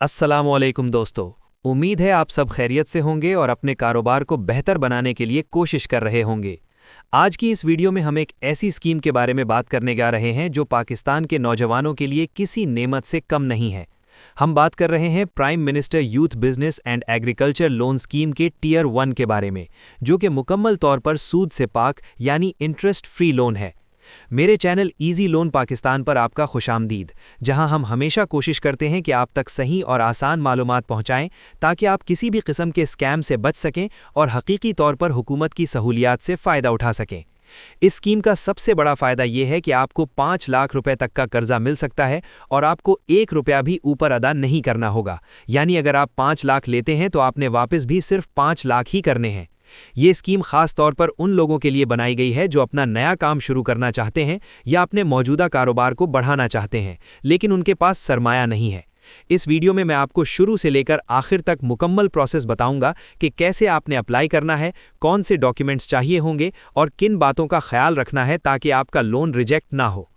अस्सलामुअलैकुम दोस्तों। उम्मीद है आप सब खैरियत से होंगे और अपने कारोबार को बेहतर बनाने के लिए कोशिश कर रहे होंगे। आज की इस वीडियो में हम एक ऐसी स्कीम के बारे में बात करने जा रहे हैं जो पाकिस्तान के नौजवानों के लिए किसी नेमत से कम नहीं है। हम बात कर रहे हैं prime minister youth business and agriculture loan scheme के टियर 1 के बारे में, जो कि मुकम्मल तौर पर सूद से पाक यानी इंटरेस्ट फ्री लोन है। मेरे चैनल इजी लोन पाकिस्तान पर आपका खुशामदीद, जहां हम हमेशा कोशिश करते हैं कि आप तक सही और आसान मालूमात पहुंचाएं ताकि आप किसी भी किस्म के स्कैम से बच सकें और हकीकी तौर पर हुकूमत की सहूलियात से फ़ायदा उठा सकें। इस स्कीम का सबसे बड़ा फ़ायदा ये है कि आपको 5 लाख रुपए तक का कर्जा मिल सकता है और आपको 1 रुपया भी ऊपर अदा नहीं करना होगा। यानी अगर आप 5 लाख लेते हैं तो आपने वापस भी सिर्फ 5 लाख ही करने हैं। ये स्कीम खास तौर पर उन लोगों के लिए बनाई गई है जो अपना नया काम शुरू करना चाहते हैं या अपने मौजूदा कारोबार को बढ़ाना चाहते हैं, लेकिन उनके पास सरमाया नहीं है। इस वीडियो में मैं आपको शुरू से लेकर आखिर तक मुकम्मल प्रोसेस बताऊंगा कि कैसे आपने अप्लाई करना है, कौन से डॉक्यूमेंट्स चाहिए होंगे और किन बातों का ख्याल रखना है ताकि आपका लोन रिजेक्ट ना हो।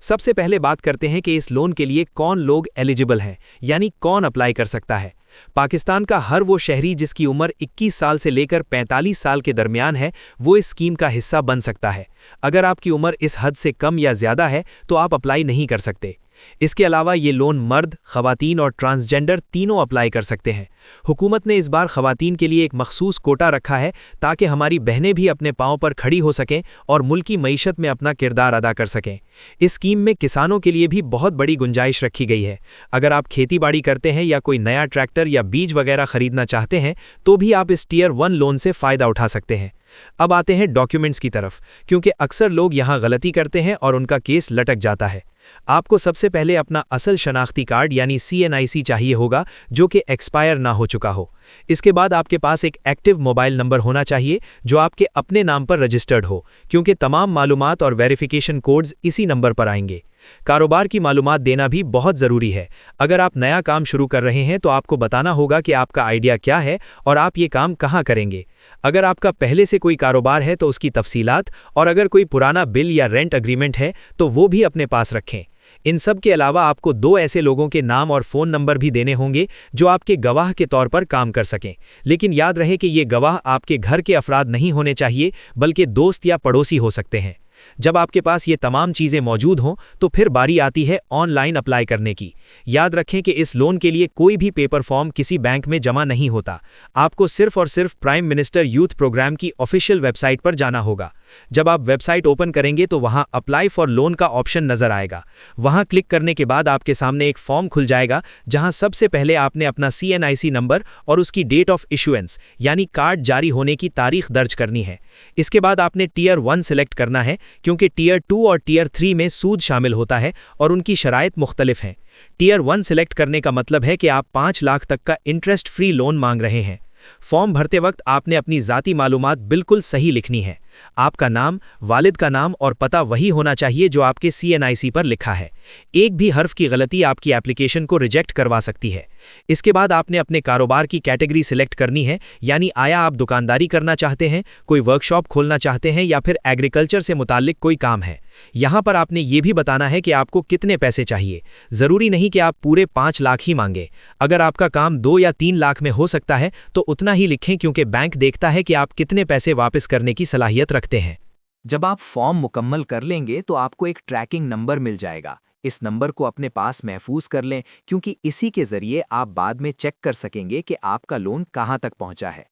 सबसे पहले बात करते हैं कि इस लोन के लिए कौन लोग एलिजिबल हैं, यानी कौन अप्लाई कर सकता है। पाकिस्तान का हर वो शहरी जिसकी उम्र 21 साल से लेकर 45 साल के दरमियान है, वो इस स्कीम का हिस्सा बन सकता है। अगर आपकी उम्र इस हद से कम या ज़्यादा है तो आप अप्लाई नहीं कर सकते। इसके अलावा ये लोन मर्द, ख़वातीन और ट्रांसजेंडर तीनों अप्लाई कर सकते हैं। हुकूमत ने इस बार ख़वातीन के लिए एक मखसूस कोटा रखा है ताकि हमारी बहनें भी अपने पांव पर खड़ी हो सकें और मुल्की मईशत में अपना किरदार अदा कर सकें। इस स्कीम में किसानों के लिए भी बहुत बड़ी गुंजाइश रखी गई है। अगर आप खेती बाड़ी करते हैं या कोई नया ट्रैक्टर या बीज वगैरह खरीदना चाहते हैं तो भी आप इस टियर 1 लोन से फ़ायदा उठा सकते हैं। अब आते हैं डॉक्यूमेंट्स की तरफ, क्योंकि अक्सर लोग यहाँ गलती करते हैं और उनका केस लटक जाता है। आपको सबसे पहले अपना असल शनाख्ती कार्ड यानी CNIC चाहिए होगा, जो कि एक्सपायर ना हो चुका हो। इसके बाद आपके पास एक एक्टिव मोबाइल नंबर होना चाहिए जो आपके अपने नाम पर रजिस्टर्ड हो, क्योंकि तमाम मालूमात और वेरिफिकेशन कोड्स इसी नंबर पर आएंगे। कारोबार की मालूमात देना भी बहुत ज़रूरी है। अगर आप नया काम शुरू कर रहे हैं तो आपको बताना होगा कि आपका आइडिया क्या है और आप ये काम कहाँ करेंगे। अगर आपका पहले से कोई कारोबार है तो उसकी तफसीलात, और अगर कोई पुराना बिल या रेंट एग्रीमेंट है तो वो भी अपने पास रखें। इन सब के अलावा आपको 2 ऐसे लोगों के नाम और फ़ोन नंबर भी देने होंगे जो आपके गवाह के तौर पर काम कर सकें। लेकिन याद रहे कि ये गवाह आपके घर के अफराद नहीं होने चाहिए, बल्कि दोस्त या पड़ोसी हो सकते हैं। जब आपके पास ये तमाम चीज़ें मौजूद हों तो फिर बारी आती है ऑनलाइन अप्लाई करने की। याद रखें कि इस लोन के लिए कोई भी पेपर फॉर्म किसी बैंक में जमा नहीं होता। आपको सिर्फ और सिर्फ प्राइम मिनिस्टर यूथ प्रोग्राम की ऑफिशियल वेबसाइट पर जाना होगा। जब आप वेबसाइट ओपन करेंगे तो वहां अप्लाई फॉर लोन का ऑप्शन नजर आएगा। वहां क्लिक करने के बाद आपके सामने एक फॉर्म खुल जाएगा जहां सबसे पहले आपने अपना CNIC नंबर और उसकी डेट ऑफ इशुएंस यानी कार्ड जारी होने की तारीख दर्ज करनी है। इसके बाद आपने टियर 1 सिलेक्ट करना है, क्योंकि टियर 2 और टियर 3 में सूद शामिल होता है और उनकी शराइत मुख्तलिफ हैं। टियर 1 सिलेक्ट करने का मतलब है कि आप 5 लाख तक का इंटरेस्ट फ्री लोन मांग रहे हैं। फॉर्म भरते वक्त आपने अपनी ज़ाती मालूमात बिल्कुल सही लिखनी है। आपका नाम, वालिद का नाम और पता वही होना चाहिए जो आपके CNIC पर लिखा है। एक भी हर्फ की गलती आपकी एप्लीकेशन को रिजेक्ट करवा सकती है। इसके बाद आपने अपने कारोबार की कैटेगरी सिलेक्ट करनी है, यानी आया आप दुकानदारी करना चाहते हैं, कोई वर्कशॉप खोलना चाहते हैं या फिर एग्रीकल्चर से मुताल्लिक कोई काम है। यहाँ पर आपने ये भी बताना है कि आपको कितने पैसे चाहिए। ज़रूरी नहीं कि आप पूरे 5 लाख ही मांगे। अगर आपका काम 2 या 3 लाख में हो सकता है तो उतना ही लिखें, क्योंकि बैंक देखता है कि आप कितने पैसे वापस करने की सलाहियत रखते हैं। जब आप फॉर्म मुकम्मल कर लेंगे तो आपको एक ट्रैकिंग नंबर मिल जाएगा। इस नंबर को अपने पास महफूज कर लें, क्योंकि इसी के ज़रिए आप बाद में चेक कर सकेंगे कि आपका लोन कहाँ तक पहुँचा है।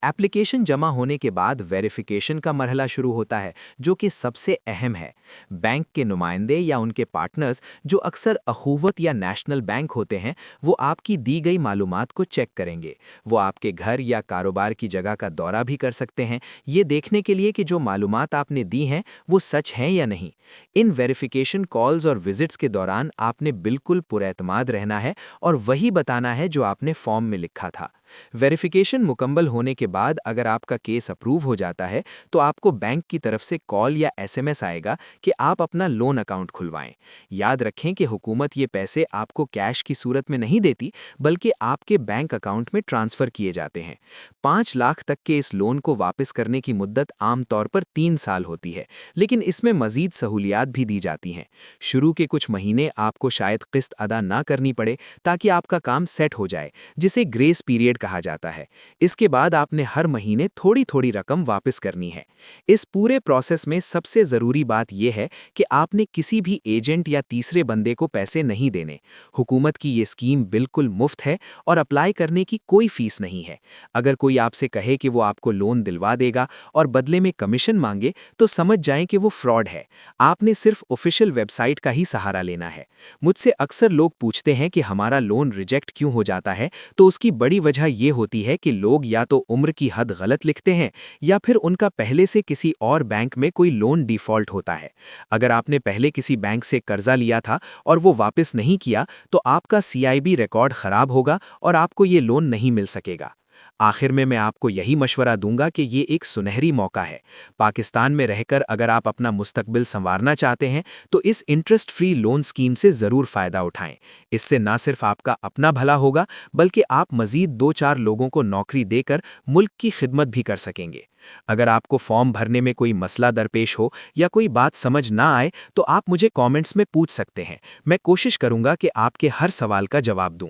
एप्लीकेशन जमा होने के बाद वेरिफिकेशन का मरहला शुरू होता है, जो कि सबसे अहम है। बैंक के नुमाइंदे या उनके पार्टनर्स, जो अक्सर अखूवत या नेशनल बैंक होते हैं, वो आपकी दी गई मालूमात को चेक करेंगे। वो आपके घर या कारोबार की जगह का दौरा भी कर सकते हैं, ये देखने के लिए कि जो मालूमात आपने दी हैं वो सच हैं या नहीं। इन वेरिफिकेशन कॉल्स और विजिट्स के दौरान आपने बिल्कुल पुरएतमाद रहना है और वही बताना है जो आपने फॉर्म में लिखा था। वेरिफिकेशन मुकम्मल होने के बाद अगर आपका केस अप्रूव हो जाता है तो आपको बैंक की तरफ से कॉल या एसएमएस आएगा कि आप अपना लोन अकाउंट खुलवाएं। याद रखें कि हुकूमत ये पैसे आपको कैश की सूरत में नहीं देती, बल्कि आपके बैंक अकाउंट में ट्रांसफ़र किए जाते हैं। 5 लाख तक के इस लोन को वापस करने की मुद्दत आमतौर पर 3 साल होती है, लेकिन इसमें मज़ीद सहूलियात भी दी जाती हैं। शुरू के कुछ महीने आपको शायद किस्त अदा ना करनी पड़े ताकि आपका काम सेट हो जाए, जिसे ग्रेस पीरियड कहा जाता है। इसके बाद आपने हर महीने थोड़ी थोड़ी रकम वापस करनी है। इस पूरे प्रोसेस में सबसे ज़रूरी बात यह है कि आपने किसी भी एजेंट या तीसरे बंदे को पैसे नहीं देने। हुकूमत की ये स्कीम बिल्कुल मुफ्त है और अप्लाई करने की कोई फीस नहीं है। अगर कोई आपसे कहे कि वो आपको लोन दिलवा देगा और बदले में कमीशन मांगे, तो समझ जाएं कि वो फ्रॉड है। आपने सिर्फ ऑफिशियल वेबसाइट का ही सहारा लेना है। मुझसे अक्सर लोग पूछते हैं कि हमारा लोन रिजेक्ट क्यों हो जाता है, तो उसकी बड़ी वजह ये होती है कि लोग या तो उम्र की हद गलत लिखते हैं या फिर उनका पहले से किसी और बैंक में कोई लोन डिफ़ॉल्ट होता है। अगर आपने पहले किसी बैंक से कर्जा लिया था और वो वापस नहीं किया, तो आपका सीआईबी रिकॉर्ड ख़राब होगा और आपको ये लोन नहीं मिल सकेगा। आखिर में मैं आपको यही मशवरा दूंगा कि ये एक सुनहरी मौका है। पाकिस्तान में रहकर अगर आप अपना मुस्तकबिल संवारना चाहते हैं तो इस इंटरेस्ट फ्री लोन स्कीम से ज़रूर फ़ायदा उठाएं। इससे न सिर्फ आपका अपना भला होगा, बल्कि आप मज़ीद 2-4 लोगों को नौकरी देकर मुल्क की खिदमत भी कर सकेंगे। अगर आपको फॉर्म भरने में कोई मसला दरपेश हो या कोई बात समझ ना आए, तो आप मुझे कमेंट्स में पूछ सकते हैं। मैं कोशिश करूंगा कि आपके हर सवाल का जवाब दूं।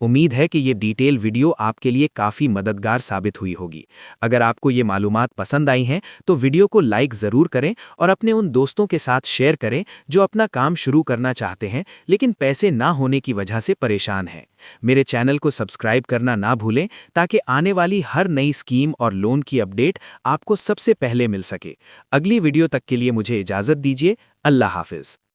उम्मीद है कि ये डिटेल वीडियो आपके लिए काफ़ी मददगार साबित हुई होगी। अगर आपको ये मालूमात पसंद आई हैं तो वीडियो को लाइक ज़रूर करें और अपने उन दोस्तों के साथ शेयर करें जो अपना काम शुरू करना चाहते हैं लेकिन पैसे ना होने की वजह से परेशान हैं। मेरे चैनल को सब्सक्राइब करना ना भूलें ताकि आने वाली हर नई स्कीम और लोन की अपडेट आपको सबसे पहले मिल सके। अगली वीडियो तक के लिए मुझे इजाज़त दीजिए। अल्लाह हाफिज़।